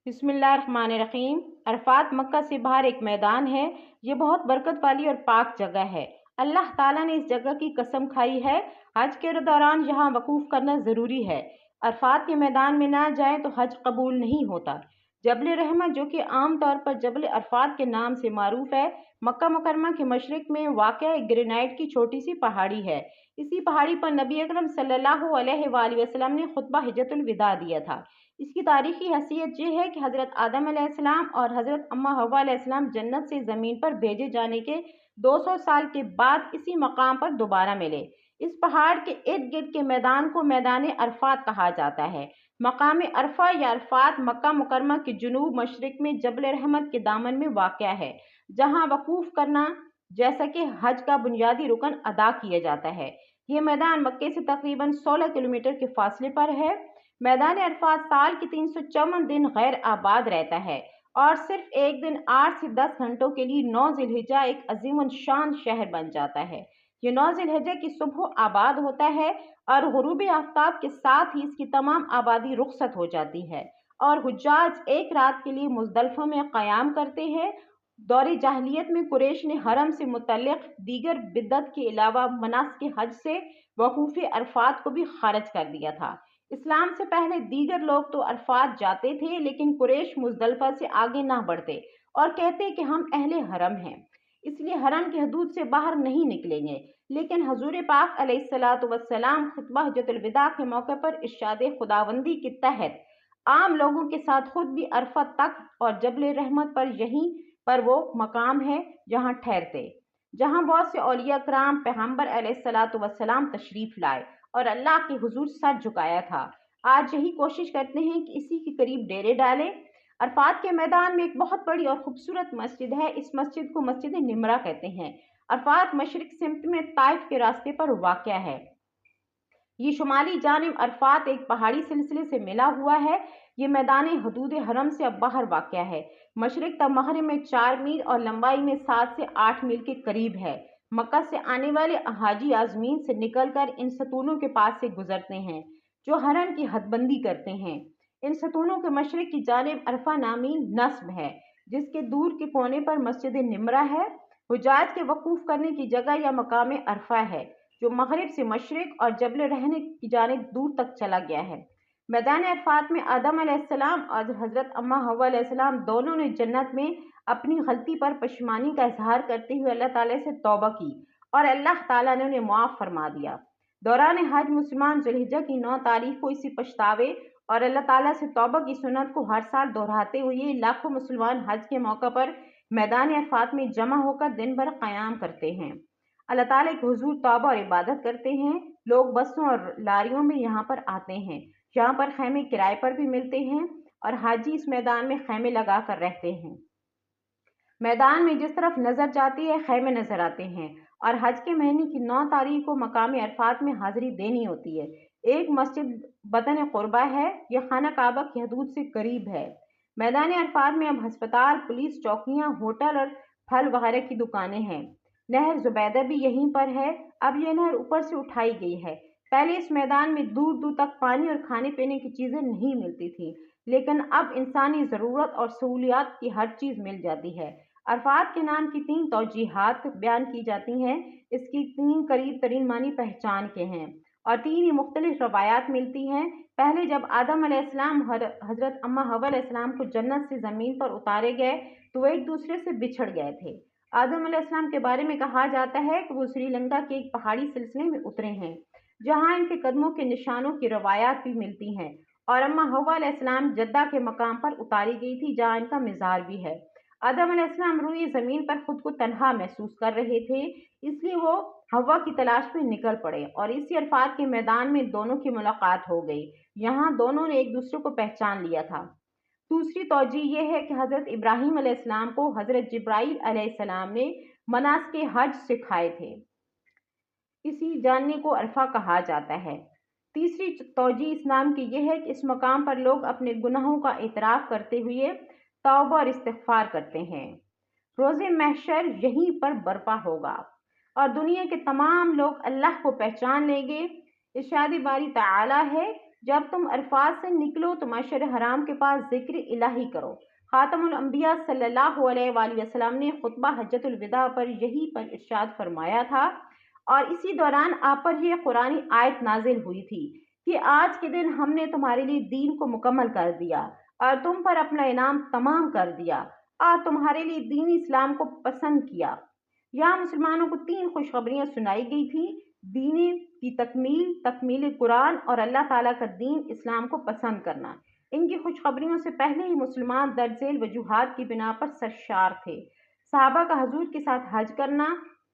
बिस्मिल्लाहिर्रहमानिर्रहीम। अरफात मक्का से बाहर एक मैदान है। ये बहुत बरकत वाली और पाक जगह है। अल्लाह ताला ने इस जगह की कसम खाई है, हज के दौरान यहाँ वकूफ़ करना ज़रूरी है। अरफात के मैदान में ना जाए तो हज कबूल नहीं होता। जबल रहमत, जो कि आम तौर पर जबल अरफात के नाम से मारूफ है, मक्का मुकरमा के मशरिक में वाक़या एक ग्रेनाइट की छोटी सी पहाड़ी है। इसी पहाड़ी पर नबी अकरम सल्लल्लाहु अलैहि वसल्लम ने खुतबा हिज्जतुल विदा दिया था। इसकी तारीखी हैसियत ये है कि हज़रत आदम अलैहिस्सलाम और हज़रत अम्मा हव्वा अलैहिस्सलाम जन्नत से ज़मीन पर भेजे जाने के 200 साल के बाद इसी मकाम पर दोबारा मिले। इस पहाड़ के इर्द गिर्द के मैदान को मैदान अरफात कहा जाता है। मकाम अरफा या अरफात मक्का मुकरमा के जुनूब मशरिक में जबल रहमत के दामन में वाक़या है, जहाँ वकूफ़ करना जैसा कि हज का बुनियादी रुकन अदा किया जाता है। ये मैदान मक्के से तकरीबन 16 किलोमीटर के फासले पर है। मैदान अरफात साल के 354 दिन गैर आबाद रहता है और सिर्फ एक दिन 8 से 10 घंटों के लिए 9 ज़िलहिज्जा एक अजीम शान शहर बन जाता है। ये 9 ज़िलहिज्जा की सुबह आबाद होता है और गुरूब आफ्ताब के साथ ही इसकी तमाम आबादी रुखसत हो जाती है और हुज्जाज एक रात के लिए मुज़दलिफ़ा में क़याम करते हैं। दौर जाहिलियत में कुरैश ने हरम से मुतल्लिक़ दीगर बिदअत के अलावा मनासिक हज से वकूफ़ अरफात को भी खारिज कर दिया था। इस्लाम से पहले दीगर लोग तो अरफात जाते थे, लेकिन कुरैश मुज़दलिफ़ा से आगे ना बढ़ते और कहते कि हम अहले हरम हैं, इसलिए हरम की हदूद से बाहर नहीं निकलेंगे। लेकिन हजूर पाक अलैहिस्सलातु वस्सलाम खुतबा हिज्जतुल विदा के मौके पर इरशाद खुदावंदी के तहत आम लोगों के साथ खुद भी अरफत तक और जबल रहमत पर यहीं पर वो मकाम है जहाँ ठहरते, जहाँ बहुत से औलिया कराम पैगंबर अलैहिस्सलातु वस्सलाम तशरीफ लाए और अल्लाह के हुजूर सर झुकाया था। आज यही कोशिश करते हैं कि इसी के करीब डेरे डालें। अरफात के मैदान में एक बहुत बड़ी और खूबसूरत मस्जिद है। इस मस्जिद को मस्जिद निमरा कहते हैं। अरफात मशरिक सिमत में ताइफ के रास्ते पर वाक़या है। ये शुमाली जानिब अरफात एक पहाड़ी सिलसिले से मिला हुआ है। ये मैदान हदूद हरम से अब बाहर वाक़या है। मशरिक तक मगरिब में 4 मील और लंबाई में 7 से 8 मील के करीब है। मक्का से आने वाले हाजी आज़मीन से निकलकर इन सतूनों के पास से गुजरते हैं, जो हरम की हदबंदी करते हैं। इन सतूनों के मशरिक की जानिब अरफा नामी नस्ब है, जिसके दूर के कोने पर मस्जिद निमरा है। हुज्जाज के वकूफ़ करने की जगह या मकाम अरफा है, जो मगरिब से मशरिक और जबल रहने की जानिब दूर तक चला गया है। मैदान अरफात में आदम अलैहिस्सलाम और हज़रत अम्मा हव्वा अलैहिस्सलाम दोनों ने जन्नत में अपनी गलती पर पशमानी का इजहार करते हुए अल्लाह ताला से तौबा की और अल्लाह ताला ने उन्हें मुआफ़ फरमा दिया। दौरान हज मुसलमान ज़ुल्हिज्जा की 9 तारीख को इसी पछतावे और अल्लाह ताला से तौबा की सुन्नत को हर साल दोहराते हुए लाखों मुसलमान हज के मौका पर मैदान अरफात में जमा होकर दिन भर क़याम करते हैं, अल्लाह ताला के हुजूर तौबा और इबादत करते हैं। लोग बसों और लारियों में यहाँ पर आते हैं। यहाँ पर खैमे किराए पर भी मिलते हैं और हाजी इस मैदान में खैमे लगा कर रहते हैं। मैदान में जिस तरफ नजर जाती है खैमे नजर आते हैं और हज के महीने की 9 तारीख को मकाम अरफात में हाजिरी देनी होती है। एक मस्जिद बतन कुर्बा है। यह खाना काबा की हदूद से करीब है। मैदान अरफात में अब अस्पताल, पुलिस चौकियां, होटल और फल वगैरह की दुकानें हैं। नहर जुबैदा भी यहीं पर है। अब यह नहर ऊपर से उठाई गई है। पहले इस मैदान में दूर दूर तक पानी और खाने पीने की चीजें नहीं मिलती थी, लेकिन अब इंसानी ज़रूरत और सहूलियात की हर चीज़ मिल जाती है। अरफात के नाम की 3 तौजीहात बयान की जाती हैं। इसकी 3 करीब तरीन मानी पहचान के हैं और 3 ही मुख्तलिफ रवायात मिलती हैं। पहले जब आदम अलैहिस्सलाम हज़रत अम्मा हव्वा अलैहिस्सलाम को जन्नत से ज़मीन पर उतारे गए तो वे एक दूसरे से बिछड़ गए थे। आदम अलैहिस्सलाम के बारे में कहा जाता है कि वो श्रीलंका के एक पहाड़ी सिलसिले में उतरे हैं, जहाँ इनके कदमों के निशानों की रवायात भी मिलती हैं, और अम्मा हव्वा अलैहिस्सलाम जद्दा के मकाम पर उतारी गई थी, जहाँ इनका मज़ार भी है। आदम अलैहिस्सलाम रूए ज़मीन पर खुद को तन्हा महसूस कर रहे थे, इसलिए वो हव्वा की तलाश में निकल पड़े और इसी अरफात के मैदान में दोनों की मुलाकात हो गई। यहाँ दोनों ने एक दूसरे को पहचान लिया था। दूसरी तौजीह यह है कि हज़रत इब्राहीम अलैहिस्सलाम को हज़रत जिब्राईल अलैहिस्सलाम ने मनासिक हज सिखाए थे, इसी जानने को अरफा कहा जाता है। तीसरी तौजीह इस नाम की यह है कि इस मकाम पर लोग अपने गुनाहों का इतराफ़ करते हुए तौबा और इस्तिग़फ़ार करते हैं। रोज़े महशर यहीं पर बर्पा होगा और दुनिया के तमाम लोग अल्लाह को पहचान लेंगे। इरशाद बारी तआला है, جب تم عرفات سے نکلو تو مشعر حرام کے پاس ذکر الہی کرو۔ خاتم الانبیاء صلی اللہ علیہ وآلہ وسلم نے خطبہ حجۃ الوداع پر یہی پر ارشاد فرمایا تھا، اور اسی دوران آپ پر یہ قرآنی آیت نازل ہوئی تھی کہ آج کے دن ہم نے تمہارے لیے دین کو مکمل کر دیا اور تم پر اپنا انعام تمام کر دیا اور تمہارے لیے دین اسلام کو پسند کیا۔ یہاں مسلمانوں کو 3 خوشخبریاں سنائی گئی تھیں: دین کی تکمیل، تکمیل قرآن اور اللہ تعالیٰ کا دین اسلام کو پسند کرنا۔ ان کی خوشخبریوں سے پہلے ہی مسلمان درج ذیل وجوہات کی بنا پر سرشار تھے۔ صحابہ کا حضور کے ساتھ حج کرنا،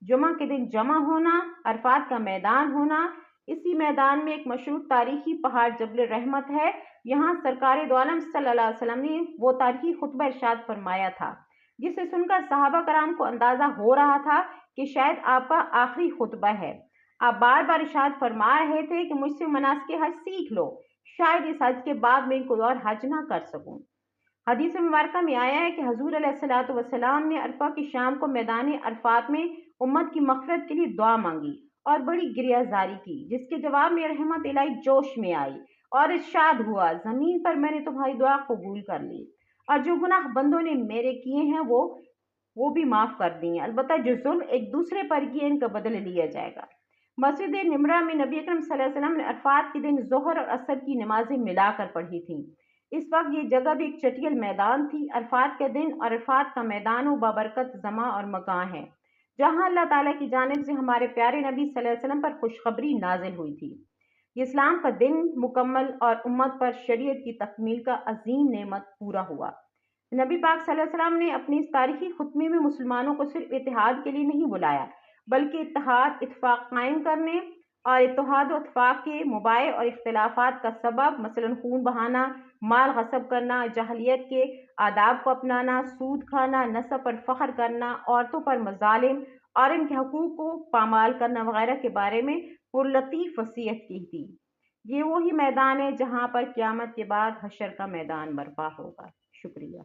جمعہ کے دن جمع ہونا، عرفات کا میدان ہونا، اسی میدان میں ایک مشہور تاریخی پہاڑ جبل رحمت ہے، یہاں سرکار دو عالم صلی اللہ علیہ وسلم نے وہ تاریخی خطبہ ارشاد فرمایا تھا جسے سن کر صحابہ کرام کو اندازہ ہو رہا تھا کہ شاید آپ کا آخری خطبہ ہے۔ آپ بار بار ارشاد فرما رہے تھے کہ مجھ سے مناسک حج سیکھ لو، شاید اس حج کے بعد میں کوئی اور حج نہ کر سکوں۔ حدیث مبارکہ میں آیا ہے کہ حضور علیہ الصلوۃ والسلام نے عرفہ کی شام کو میدان عرفات میں امت کی مغفرت کے لیے دعا مانگی اور بڑی گریہ زاری کی، جس کے جواب میں رحمت الہی جوش میں آئی اور ارشاد ہوا، زمین پر میں نے تمہاری دعا قبول کر لی اور جو گناہ بندوں نے میرے کیے ہیں وہ بھی معاف کر دیے، البتہ جو ظلم ایک دوسرے پر کیے ان کا بدلہ لیا جائے گا۔ مسجد نمرہ میں نبی اکرم صلی اللہ علیہ وسلم نے عرفات کے دن ظہر اور عصر کی نمازیں ملا کر پڑھی تھیں۔ اس وقت یہ جگہ بھی ایک چٹیل میدان تھی۔ عرفات کے دن اور عرفات کا میدان و بابرکت زماں اور مکان ہے جہاں اللہ تعالیٰ کی جانب سے ہمارے پیارے نبی صلی اللہ علیہ وسلم پر خوشخبری نازل ہوئی تھی۔ یہ اسلام کا دن مکمل اور امت پر شریعت کی تکمیل کا عظیم نعمت پورا ہوا۔ نبی پاک صلی اللہ علیہ وسلم نے اپنی اس تاریخی خطبے میں مسلمانوں کو صرف اتحاد کے لیے نہیں بلایا، بلکہ اتحاد، اتفاق قائم کرنے اور اتحاد و اتفاق کے مباح اور اختلافات کا سبب، مثلا خون بہانا، مال غصب کرنا، جاہلیت کے آداب کو اپنانا، سود کھانا، نسب پر فخر کرنا، عورتوں پر مظالم اور ان کے حقوق کو پامال کرنا وغیرہ کے بارے میں پرلطیف وصیت کی تھی۔ یہ وہی میدان ہے جہاں پر قیامت کے بعد حشر کا میدان برپا ہوگا۔ شکریہ۔